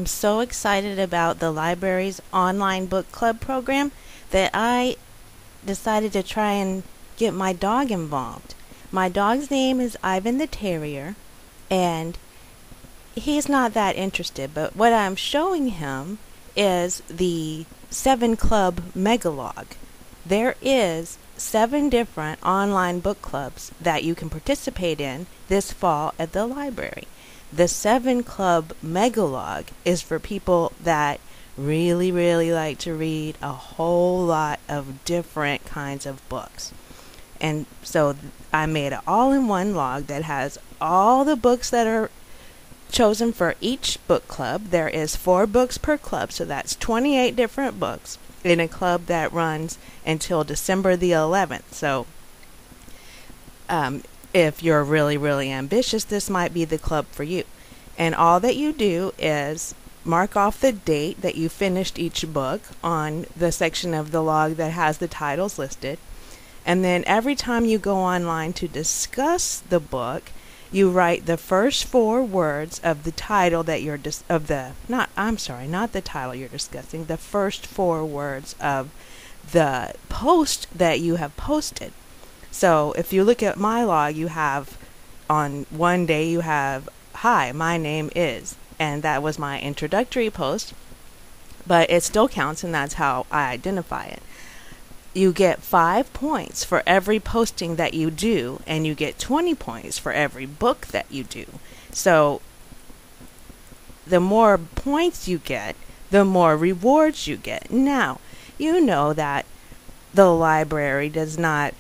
am so excited about the library's online book club program that I decided to try and get my dog involved. My dog's name is Ivan the Terrier, and he's not that interested, but what I'm showing him is the 7 Club Megalog. There is 7 different online book clubs that you can participate in this fall at the library. The 7 Club Megalog is for people that really like to read a whole lot of different kinds of books. And so I made an all-in-one log that has all the books that are chosen for each book club. There is 4 books per club, so that's 28 different books in a club that runs until December the 11th. So if you're really ambitious, this might be the club for you. And all that you do is mark off the date that you finished each book on the section of the log that has the titles listed. And then every time you go online to discuss the book, you write the first 4 words of the title that you're not the title you're discussing, the first 4 words of the post that you have posted. So if you look at my log, you have on one day you have, "Hi, my name is," and that was my introductory post, but it still counts, and that's how I identify it. You get 5 points for every posting that you do, and you get 20 points for every book that you do. So the more points you get, the more rewards you get. Now, you know that the library does not,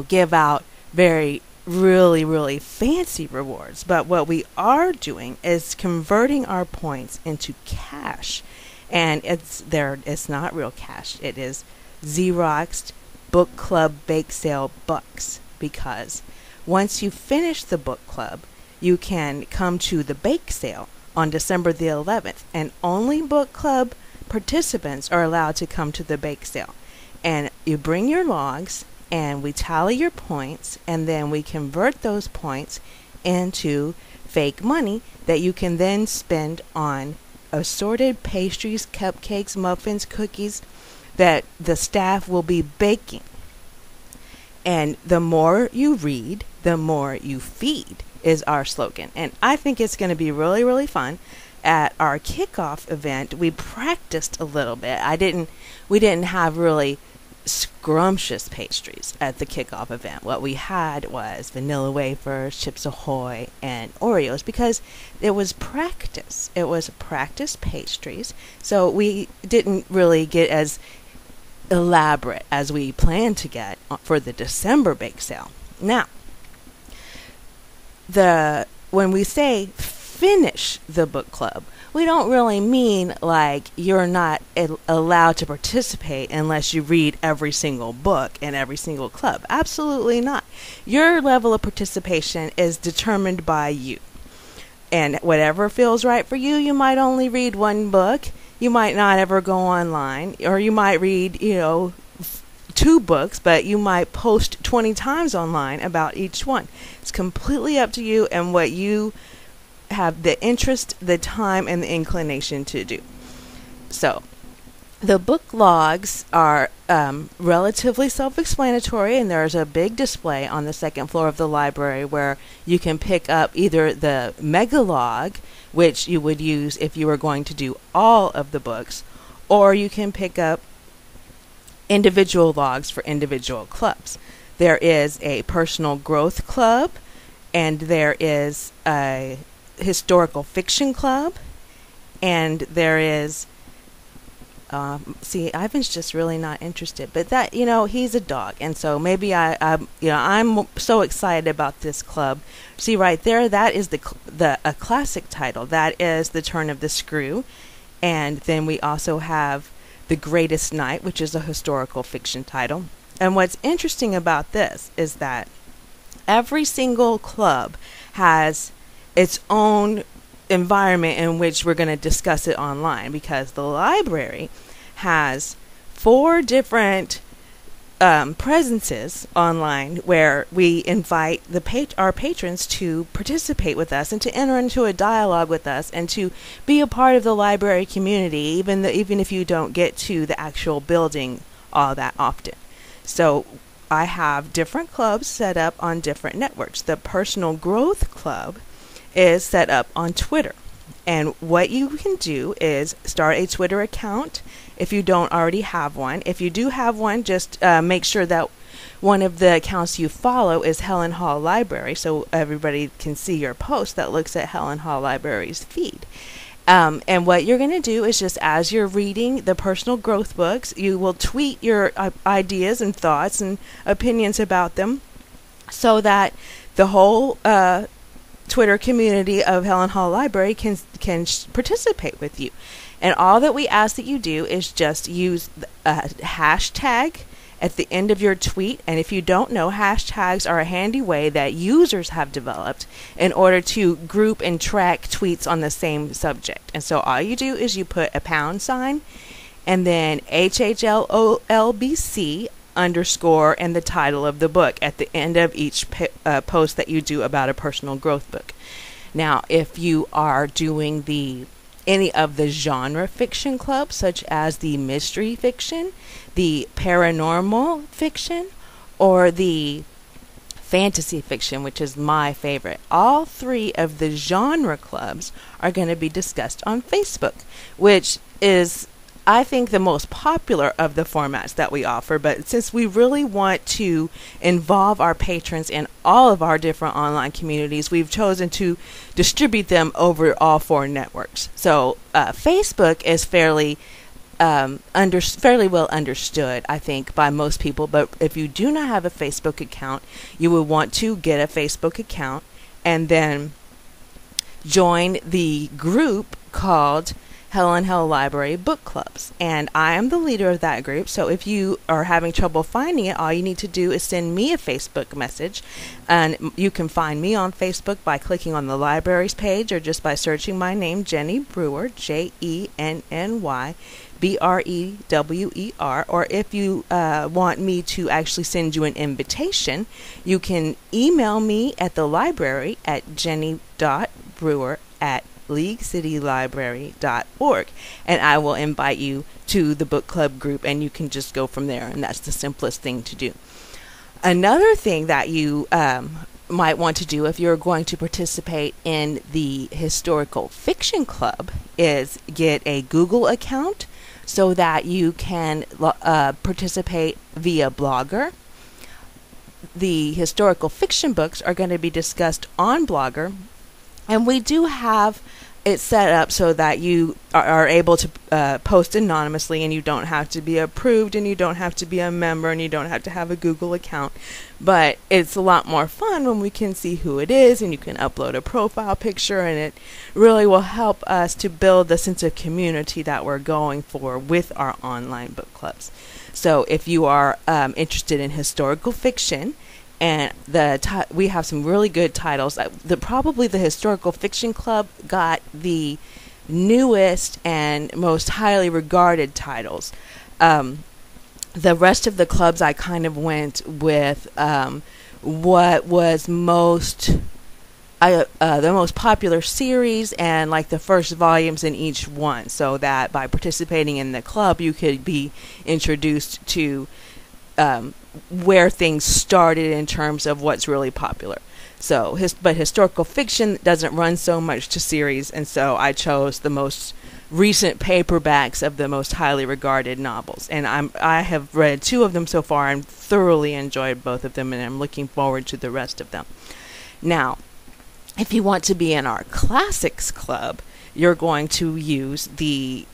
give out very really fancy rewards, but what we are doing is converting our points into cash. And it's not real cash. It is Xeroxed book club bake sale bucks, because once you finish the book club, you can come to the bake sale on December the 11th, and only book club participants are allowed to come to the bake sale. And you bring your logs, and we tally your points, and then we convert those points into fake money that you can then spend on assorted pastries, cupcakes, muffins, cookies that the staff will be baking. And the more you read, the more you feed is our slogan. And I think it's going to be really fun. At our kickoff event, we practiced a little bit. We didn't have really scrumptious pastries at the kickoff event. What we had was vanilla wafers, Chips Ahoy, and Oreos, because it was practice. It was practice pastries, so we didn't really get as elaborate as we planned to get for the December bake sale. Now, when we say finish the book club, we don't really mean like you're not allowed to participate unless you read every single book in every single club. Absolutely not. Your level of participation is determined by you. And whatever feels right for you, you might only read 1 book. You might not ever go online, or you might read, 2 books, but you might post 20 times online about each one. It's completely up to you and what you have the interest, the time, and the inclination to do. So the book logs are relatively self-explanatory, and there's a big display on the 2nd floor of the library where you can pick up either the mega log, which you would use if you were going to do all of the books, or you can pick up individual logs for individual clubs. There is a personal growth club, and there is a historical fiction club, and there is Ivan's just really not interested, but that he's a dog, and so maybe I'm so excited about this club. See right there, that is a classic title. That is The Turn of the Screw. And then we also have The Greatest Night, which is a historical fiction title. And what's interesting about this is that every single club has its own environment in which we're going to discuss it online, because the library has 4 different presences online where we invite our patrons to participate with us and to enter into a dialogue with us and to be a part of the library community, even if you don't get to the actual building all that often. So I have different clubs set up on different networks. The Personal Growth Club is set up on Twitter. And what you can do is start a Twitter account if you don't already have one. If you do have one, just make sure that one of the accounts you follow is Helen Hall Library, so everybody can see your post that looks at Helen Hall Library's feed. And what you're going to do is just as you're reading the personal growth books, you will tweet your ideas and thoughts and opinions about them so that the whole Twitter community of Helen Hall Library can participate with you. And all that we ask that you do is just use a hashtag at the end of your tweet. And if you don't know, hashtags are a handy way that users have developed in order to group and track tweets on the same subject. And so all you do is you put a # and then HHLOLBC _, and the title of the book at the end of each post that you do about a personal growth book. Now, if you are doing any of the genre fiction clubs, such as the mystery fiction, the paranormal fiction, or the fantasy fiction, which is my favorite, all three of the genre clubs are going to be discussed on Facebook, which is, I think, the most popular of the formats that we offer. But since we really want to involve our patrons in all of our different online communities, we've chosen to distribute them over all 4 networks. So Facebook is fairly well understood, I think, by most people. But if you do not have a Facebook account, you will want to get a Facebook account and then join the group called Helen Hall Library Book Clubs. And I am the leader of that group, so if you are having trouble finding it, all you need to do is send me a Facebook message. And you can find me on Facebook by clicking on the libraries page or just by searching my name, Jenny Brewer, JENNY BREWER. Or if you want me to actually send you an invitation, you can email me at the library at jenny.brewer@leaguecitylibrary.org, and I will invite you to the book club group, and you can just go from there, and that's the simplest thing to do. Another thing that you might want to do if you're going to participate in the historical fiction club is get a Google account so that you can participate via Blogger. The historical fiction books are going to be discussed on Blogger, and we do have it set up so that you are able to post anonymously, and you don't have to be approved, and you don't have to be a member, and you don't have to have a Google account. But it's a lot more fun when we can see who it is, and you can upload a profile picture, and it really will help us to build the sense of community that we're going for with our online book clubs. So if you are interested in historical fiction, and we have some really good titles. Probably the Historical Fiction Club got the newest and most highly regarded titles. The rest of the clubs, I kind of went with what was the most popular series and like the first volumes in each one, so that by participating in the club, you could be introduced to where things started in terms of what's really popular. So, but historical fiction doesn't run so much to series, and so I chose the most recent paperbacks of the most highly regarded novels. And I have read 2 of them so far and thoroughly enjoyed both of them, and I'm looking forward to the rest of them. Now, if you want to be in our classics club, you're going to use the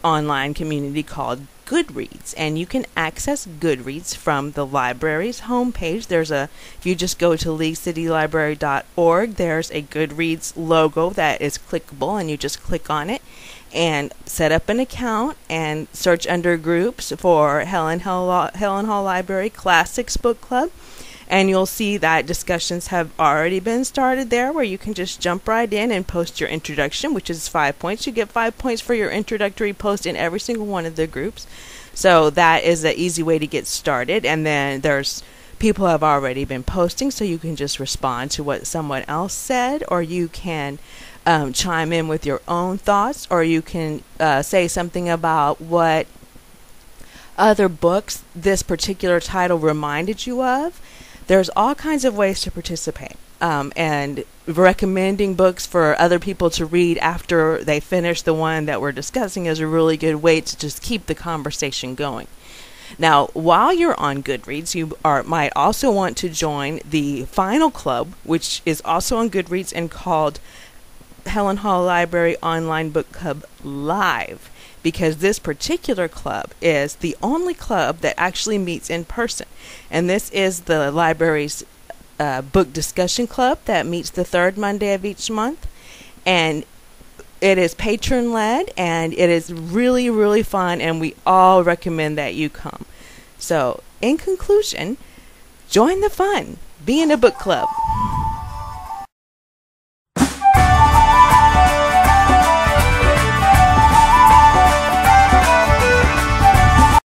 online community called Goodreads, and you can access Goodreads from the library's homepage. If you just go to leaguecitylibrary.org, there's a Goodreads logo that is clickable, and you just click on it and set up an account and search under groups for Helen Hall Library Classics Book Club. And you'll see that discussions have already been started there, where you can just jump right in and post your introduction, which is 5 points. You get 5 points for your introductory post in every single one of the groups. So that is an easy way to get started. And then there's people have already been posting, so you can just respond to what someone else said, or you can chime in with your own thoughts, or you can say something about what other books this particular title reminded you of. There's all kinds of ways to participate. And recommending books for other people to read after they finish the one that we're discussing is a really good way to just keep the conversation going. Now, while you're on Goodreads, you might also want to join the final club, which is also on Goodreads and called Helen Hall Library Online Book Club Live, because this particular club is the only club that actually meets in person. And this is the library's book discussion club that meets the third Monday of each month. And it is patron-led, and it is really, really fun, and we all recommend that you come. So, in conclusion, join the fun. Be in a book club.